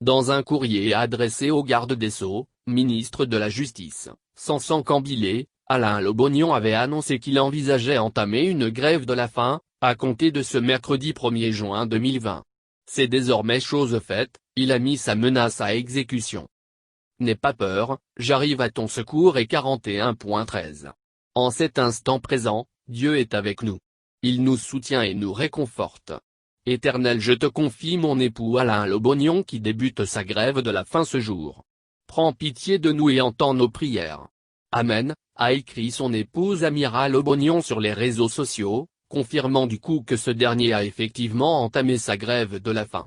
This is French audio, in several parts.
Dans un courrier adressé au garde des Sceaux, ministre de la Justice, Sansan Cambilé, Alain Lobognon avait annoncé qu'il envisageait entamer une grève de la faim, à compter de ce mercredi 1er juin 2020. C'est désormais chose faite, il a mis sa menace à exécution. N'aie pas peur, j'arrive à ton secours et 41.13. En cet instant présent, Dieu est avec nous. Il nous soutient et nous réconforte. Éternel, je te confie mon époux Alain Lobognon qui débute sa grève de la faim ce jour. Prends pitié de nous et entends nos prières. Amen, a écrit son épouse Amira Lobognon sur les réseaux sociaux, confirmant du coup que ce dernier a effectivement entamé sa grève de la faim.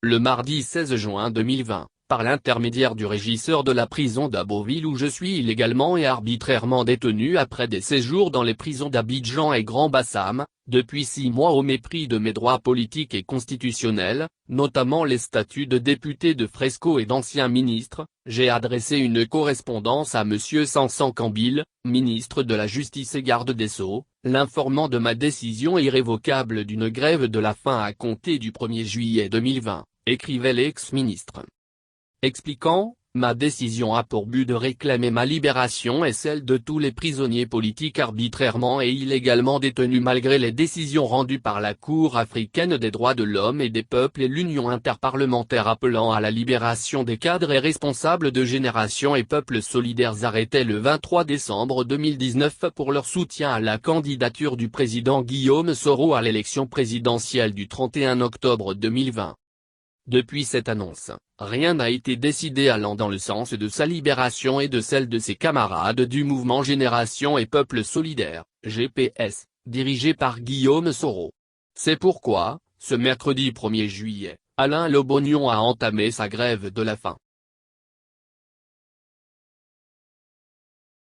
Le mardi 16 juin 2020, par l'intermédiaire du régisseur de la prison d'Abbeville où je suis illégalement et arbitrairement détenu après des séjours dans les prisons d'Abidjan et Grand Bassam, depuis 6 mois au mépris de mes droits politiques et constitutionnels, notamment les statuts de député de Fresco et d'ancien ministre, j'ai adressé une correspondance à monsieur Sansan Cambilé, ministre de la Justice et garde des Sceaux, l'informant de ma décision irrévocable d'une grève de la faim à compter du 1er juillet 2020, écrivait l'ex-ministre. Expliquant, ma décision a pour but de réclamer ma libération et celle de tous les prisonniers politiques arbitrairement et illégalement détenus malgré les décisions rendues par la Cour africaine des droits de l'homme et des peuples et l'Union interparlementaire appelant à la libération des cadres et responsables de Génération et Peuples Solidaires arrêtés le 23 décembre 2019 pour leur soutien à la candidature du président Guillaume Soro à l'élection présidentielle du 31 octobre 2020. Depuis cette annonce, rien n'a été décidé allant dans le sens de sa libération et de celle de ses camarades du mouvement Génération et Peuples Solidaires, GPS, dirigé par Guillaume Soro. C'est pourquoi, ce mercredi 1er juillet, Alain Lobognon a entamé sa grève de la faim.